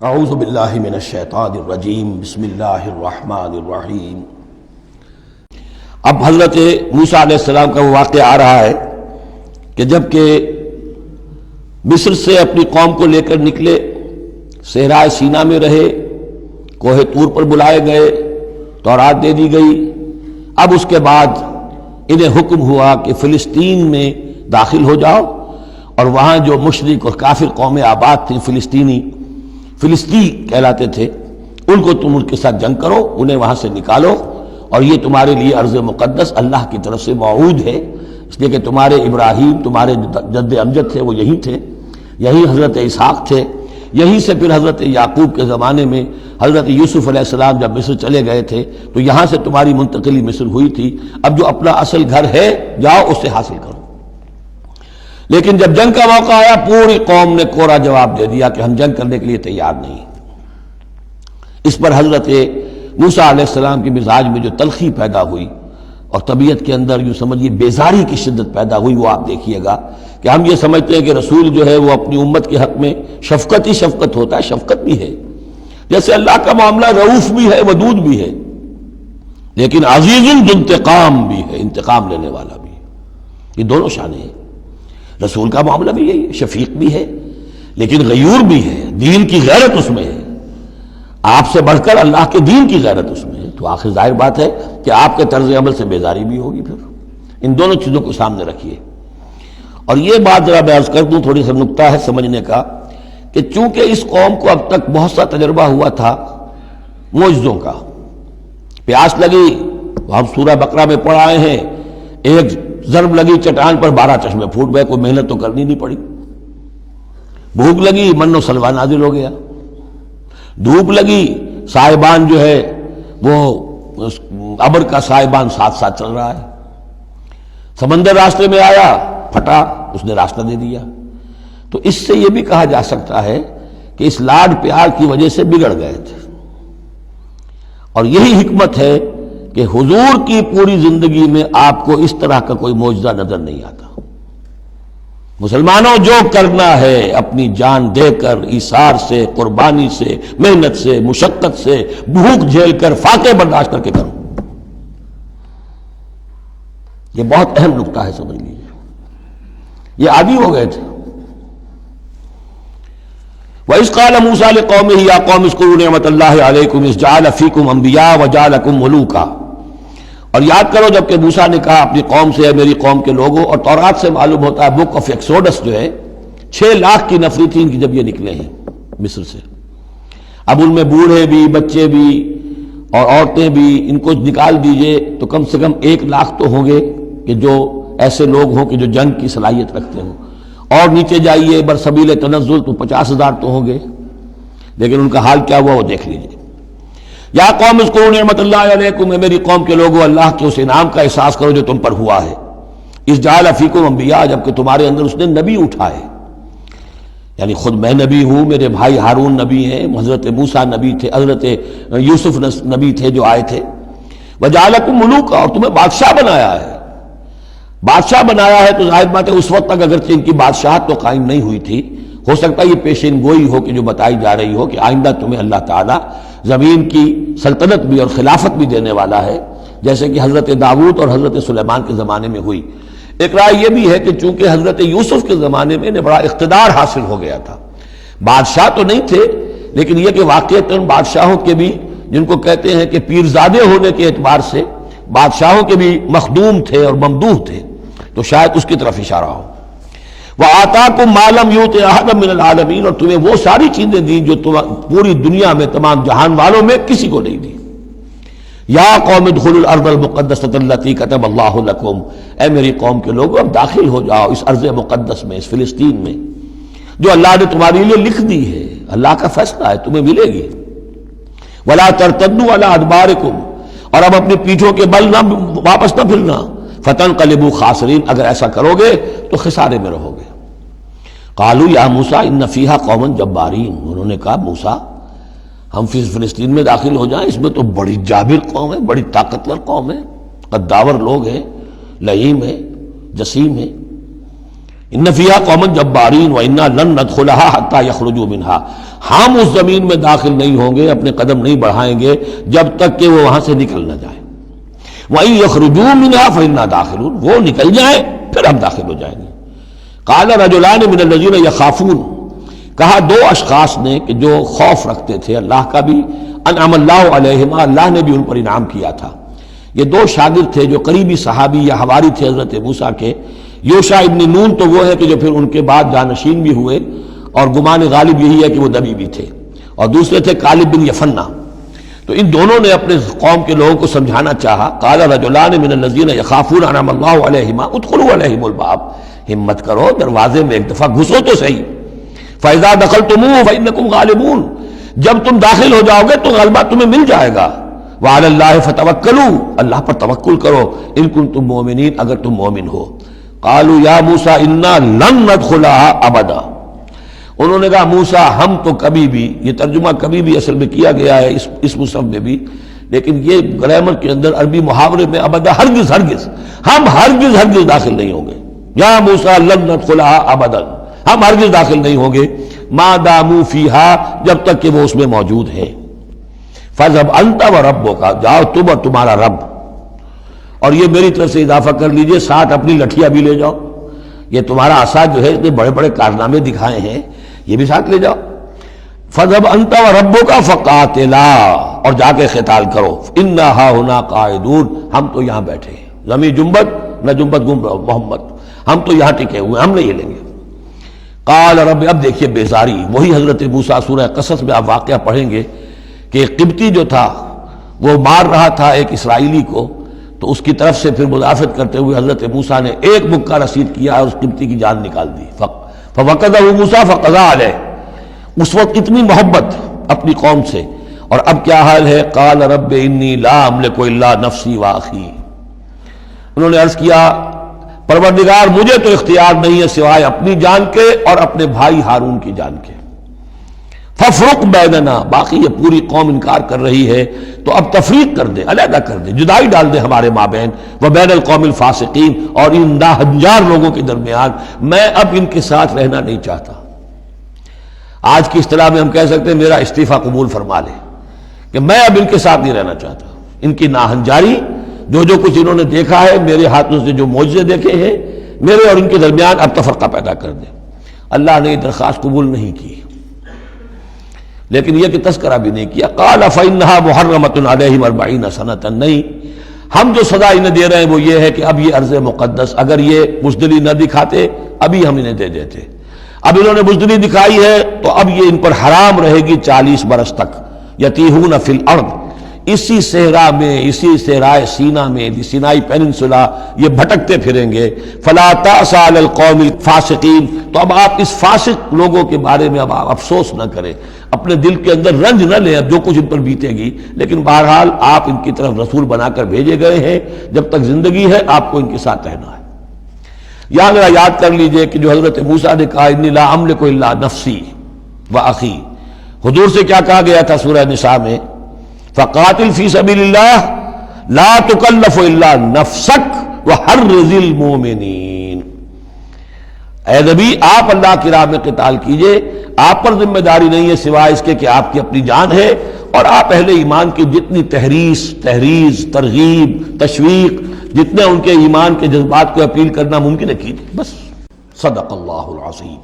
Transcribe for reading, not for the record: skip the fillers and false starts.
اعوذ باللہ من الشیطان الرجیم بسم اللہ الرحمن الرحیم۔ اب حضرت موسیٰ علیہ السلام کا وہ واقعہ آ رہا ہے کہ جب کہ مصر سے اپنی قوم کو لے کر نکلے، صحرائے سینا میں رہے، کوہ طور پر بلائے گئے، تورات دے دی گئی۔ اب اس کے بعد انہیں حکم ہوا کہ فلسطین میں داخل ہو جاؤ، اور وہاں جو مشرک اور کافر قومیں آباد تھیں، فلسطی کہلاتے تھے، ان کو تم ان کے ساتھ جنگ کرو، انہیں وہاں سے نکالو، اور یہ تمہارے لیے ارض مقدس اللہ کی طرف سے موعود ہے، اس لیے کہ تمہارے ابراہیم، تمہارے جد امجد تھے، وہ یہی تھے، یہی حضرت اسحاق تھے، یہیں سے پھر حضرت یعقوب کے زمانے میں حضرت یوسف علیہ السلام جب مصر چلے گئے تھے تو یہاں سے تمہاری منتقلی مصر ہوئی تھی۔ اب جو اپنا اصل گھر ہے جاؤ اسے حاصل کرو۔ لیکن جب جنگ کا موقع آیا، پوری قوم نے کوڑا جواب دے دیا کہ ہم جنگ کرنے کے لیے تیار نہیں۔ اس پر حضرت موسیٰ علیہ السلام کے مزاج میں جو تلخی پیدا ہوئی اور طبیعت کے اندر یوں سمجھیے بیزاری کی شدت پیدا ہوئی، وہ آپ دیکھیے گا کہ ہم یہ سمجھتے ہیں کہ رسول جو ہے وہ اپنی امت کے حق میں شفقت ہی شفقت ہوتا ہے، شفقت بھی ہے، جیسے اللہ کا معاملہ رؤوف بھی ہے، ودود بھی ہے، لیکن عزیز ذو انتقام بھی ہے، انتقام لینے والا بھی ہے۔ یہ دونوں شانیں ہیں۔ رسول کا معاملہ بھی یہی ہے، شفیق بھی ہے لیکن غیور بھی ہے، دین کی غیرت اس میں ہے، آپ سے بڑھ کر اللہ کے دین کی غیرت اس میں ہے، تو آخر ظاہر بات ہے کہ آپ کے طرز عمل سے بیزاری بھی ہوگی۔ پھر ان دونوں چیزوں کو سامنے رکھیے۔ اور یہ بات ذرا میں عرض کر دوں، تھوڑی سا نکتہ ہے سمجھنے کا، کہ چونکہ اس قوم کو اب تک بہت سا تجربہ ہوا تھا معجزوں کا، پیاس لگی، ہم سورہ بقرہ میں پڑھ آئے ہیں، ایک ضرب لگی چٹان پر 12 چشمے پھوٹ گئے، کوئی محنت تو کرنی نہیں پڑی۔ بھوک لگی، من و سلوہ نازل ہو گیا۔ دھوپ لگی، سائبان جو ہے وہ ابر کا سائبان ساتھ ساتھ چل رہا ہے۔ سمندر راستے میں آیا، پھٹا، اس نے راستہ دے دیا۔ تو اس سے یہ بھی کہا جا سکتا ہے کہ اس لاڈ پیار کی وجہ سے بگڑ گئے تھے، اور یہی حکمت ہے کہ حضور کی پوری زندگی میں آپ کو اس طرح کا کوئی معجزہ نظر نہیں آتا۔ مسلمانوں، جو کرنا ہے اپنی جان دے کر، ایثار سے، قربانی سے، محنت سے، مشقت سے، بھوک جھیل کر، فاقے برداشت کر کے کرو۔ یہ بہت اہم نکتہ ہے، سمجھ لیجیے۔ یہ عادی ہو گئے تھے۔ وَإِذْ قَالَ مُوسَىٰ لِقَوْمِهِ يَا قَوْمِ اذْكُرُوا نِعْمَةَ اللَّهِ عَلَيْكُمْ إِذْ جَعَلَ فِيكُمْ أَنْبِيَاءَ وَجَعَلَكُمْ مُلُوكًا، اور یاد کرو جب کہ موسیٰ نے کہا اپنی قوم سے، میری قوم کے لوگوں، اور تورات سے معلوم ہوتا ہے، بک آف ایکسوڈس جو ہے 6 لاکھ کی نفری تھی ان کی جب یہ نکلے ہیں مصر سے۔ اب ان میں بوڑھے بھی، بچے بھی اور عورتیں بھی، ان کو نکال دیجئے تو کم سے کم 1 لاکھ تو ہوں گے کہ جو ایسے لوگ ہوں کہ جو جنگ کی صلاحیت رکھتے ہوں، اور نیچے جائیے برسبیل تنزل تو 50,000 تو ہوں گے، لیکن ان کا حال کیا ہوا وہ دیکھ لیجئے۔ یا قوم اذکروا نعمت اللہ علیکم، میری قوم کے لوگوں، اللہ کے اس انعام کا احساس کرو جو تم پر ہوا ہے۔ اذ جعل فیکم انبیاء، جبکہ تمہارے اندر اس نے نبی اٹھائے، یعنی خود میں نبی ہوں، میرے بھائی ہارون نبی ہیں، حضرت موسیٰ نبی تھے، حضرت یوسف نبی تھے جو آئے تھے۔ وجعلکم ملوکا، اور تمہیں بادشاہ بنایا ہے۔ بادشاہ بنایا ہے تو ظاہر بات ہے اس وقت تک اگرچہ ان کی بادشاہت تو قائم نہیں ہوئی تھی، ہو سکتا ہے یہ پیشین گوئی ہو کہ جو بتائی جا رہی ہو کہ آئندہ تمہیں اللہ تعالیٰ زمین کی سلطنت بھی اور خلافت بھی دینے والا ہے، جیسے کہ حضرت داؤد اور حضرت سلیمان کے زمانے میں ہوئی۔ ایک رائے یہ بھی ہے کہ چونکہ حضرت یوسف کے زمانے میں انہیں بڑا اقتدار حاصل ہو گیا تھا، بادشاہ تو نہیں تھے، لیکن یہ کہ واقعتاً بادشاہوں کے بھی، جن کو کہتے ہیں کہ پیرزادے ہونے کے اعتبار سے بادشاہوں کے بھی مخدوم تھے اور ممدوح تھے، تو شاید اس کی طرف اشارہ ہو۔ وَآتَاكُم مَّا لَمْ يُؤْتِ أَحَدًا مِّنَ الْعَالَمِينَ، اور تمہیں وہ ساری چیزیں دیں جو پوری دنیا میں تمام جہان والوں میں کسی کو نہیں دی۔ یا قوم ادخلوا الارض المقدسۃ التي كتب اللہ لکم، اے میری قوم کے لوگوں اب داخل ہو جاؤ اس ارض مقدس میں، اس فلسطین میں جو اللہ نے تمہارے لیے لکھ دی ہے، اللہ کا فیصلہ ہے، تمہیں ملے گی۔ ولا ترتدوا على ادبارکم، اور اب اپنی پیٹھوں کے بل نہ واپس نہ پھرنا، فتنقلبوا خاسرین، اگر ایسا کرو گے تو خسارے میں رہو گے۔ قالوا یا موسیٰ ان فیہا قوما جبارین، انہوں نے کہا موسیٰ ہم فلسطین میں داخل ہو جائیں، اس میں تو بڑی جابر قوم ہے، بڑی طاقتور قوم ہے، قداور لوگ ہیں، لئیم ہے، جسیم ہے، ان فیہا قوما جبارین وانا لن ندخلها حتی یخرجوا منها، ہم اس زمین میں داخل نہیں ہوں گے، اپنے قدم نہیں بڑھائیں گے جب تک کہ وہ وہاں سے نکل نہ جائیں۔ وَإِن يَخْرُجُوا مِنْهَا فَإِنَّا دَاخِلُونَ، وہ نکل جائیں پھر ہم داخل ہو جائیں گے۔ قَالَ رَجُلَانِ مِنَ الَّذِينَ يَخَافُونَ، کہا دو اشخاص نے کہ جو خوف رکھتے تھے اللہ کا بھی، انعم اللہ علیہما، اللہ نے بھی ان پر انعام کیا تھا۔ یہ دو شاگرد تھے جو قریبی صحابی یا حواری تھے حضرت موسیٰ کے۔ یوشع ابن نون تو وہ ہے کہ جو پھر ان کے بعد جانشین بھی ہوئے، اور گمان غالب یہی ہے کہ وہ نبی بھی تھے، اور دوسرے تھے کالب بن یفنہ۔ تو ان دونوں نے اپنے قوم کے لوگوں کو سمجھانا چاہا۔ قال رجلان من الذین یخافون انعم اللہ علیہما ادخلوا علیہم الباب، ہمت کرو دروازے میں ایک دفعہ گھسو تو صحیح۔ فاذا دخلتموہ فانکم غالبون، جب تم داخل ہو جاؤ گے تو غلبہ تمہیں مل جائے گا۔ وعلی اللہ فتوکلوا، اللہ پر توکل کرو، ان کنتم مؤمنین، اگر تم مومن ہو۔ قالوا یا موسیٰ انا لن ندخلها ابدا، انہوں نے کہا موسیٰ ہم تو کبھی بھی، یہ ترجمہ کبھی بھی اصل میں کیا گیا ہے اس مصحف میں بھی، لیکن یہ گرامر کے اندر عربی محاورے میں ابدا، ہرگز ہرگز، ہم ہرگز ہرگز داخل نہیں ہوں گے۔ یا موسیٰ لن ندخلها ابدا، ہم ہرگز داخل نہیں ہوں گے، ما داموا فیہا، جب تک کہ وہ اس میں موجود ہے۔ فاذهب انت وربک، جاؤ تم اور تمہارا رب، اور یہ میری طرف سے اضافہ کر لیجئے، ساتھ اپنی لٹھیاں بھی لے جاؤ، یہ تمہارا عصا جو ہے اتنے بڑے بڑے کارنامے دکھائے ہیں، یہ بھی ساتھ لے جاؤ۔ فَذَهَبْ أَنْتَ وَرَبُّكَ فَقَاتِلَا، اور جا کے قتال کرو، إِنَّا هَاهُنَا قَاعِدُونَ، ہم تو یہاں بیٹھے ہیں، زمین جنبت نہ جنبت گم رہو محمد، ہم تو یہاں ٹکے ہوئے، ہم نہیں ہلیں گے۔ قال رب، اب دیکھیے بیزاری، وہی حضرت موسیٰ سورہ قصص میں آپ واقعہ پڑھیں گے کہ قبطی جو تھا وہ مار رہا تھا ایک اسرائیلی کو، تو اس کی طرف سے پھر مدافعت کرتے ہوئے حضرت موسیٰ نے ایک مکہ رسید کیا اور اس قبطی کی جان نکال دی۔ فَوَقَدَهُ مُوسَىٰ فَقَضَىٰ عَلَيْهِ، اس وقت اتنی محبت اپنی قوم سے، اور اب کیا حال ہے؟ قَالَ رَبِّ إِنِّي لَا أَمْلِكُ إِلَّا نَفْسِي وَأَخِي، انہوں نے عرض کیا پروردگار مجھے تو اختیار نہیں ہے سوائے اپنی جان کے اور اپنے بھائی ہارون کی جان کے۔ فَافْرُقْ بَيْنَنَا، باقی یہ پوری قوم انکار کر رہی ہے تو اب تفریق کر دے، علیحدہ کر دے، جدائی ڈال دے ہمارے مابین، وَبَيْنَ الْقَوْمِ الْفَاسِقِينَ، اور ان ناہنجار لوگوں کے درمیان، میں اب ان کے ساتھ رہنا نہیں چاہتا۔ آج کی اصطلاح میں ہم کہہ سکتے ہیں میرا استعفیٰ قبول فرما لے، کہ میں اب ان کے ساتھ نہیں رہنا چاہتا، ان کی ناہنجاری، جو کچھ انہوں نے دیکھا ہے، میرے ہاتھوں سے جو معجزے دیکھے ہیں، میرے اور ان کے درمیان اب تفرقہ پیدا کر دے۔ اللہ نے یہ درخواست قبول نہیں کی، لیکن یہ کہ تذکرہ بھی نہیں کیا۔ قال فإنها محرمۃ علیہم 40 سنۃ، نہیں، ہم جو سزا انہیں دے رہے ہیں وہ یہ ہے کہ اب یہ ارض مقدس، اگر یہ بزدلی نہ دکھاتے ابھی ہم انہیں دے دیتے، اب انہوں نے بزدلی دکھائی ہے تو اب یہ ان پر حرام رہے گی 40 برس تک۔ یتیہون فی الارض، اسی صحرا میں، اسی صحرائے سینا میں، سینائی پیننسولا، یہ بھٹکتے پھریں گے۔ فلا تأس علی القوم الفاسقین، تو اب آپ اس فاسق لوگوں کے بارے میں اب آپ افسوس نہ کریں، اپنے دل کے اندر رنج نہ لیں اب جو کچھ ان پر بیتے گی، لیکن بہرحال آپ ان کی طرف رسول بنا کر بھیجے گئے ہیں، جب تک زندگی ہے آپ کو ان کے ساتھ رہنا ہے۔ یہاں ذرا یاد کر لیجئے کہ جو حضرت موسیٰ نے کہا انی لا املک الا نفسی واخی، حضور سے کیا کہا گیا تھا سورہ نساء میں؟ فقاتل فی سبیل اللہ لا تکلف الا نفسک وحرض المؤمنین، اے نبی آپ اللہ کی راہ میں قتال کیجئے، آپ پر ذمہ داری نہیں ہے سوائے اس کے کہ آپ کی اپنی جان ہے، اور آپ اہل ایمان کی جتنی تحریض، ترغیب، تشویق، جتنے ان کے ایمان کے جذبات کو اپیل کرنا ممکن ہے کیجئے، بس۔ صدق اللہ العظیم۔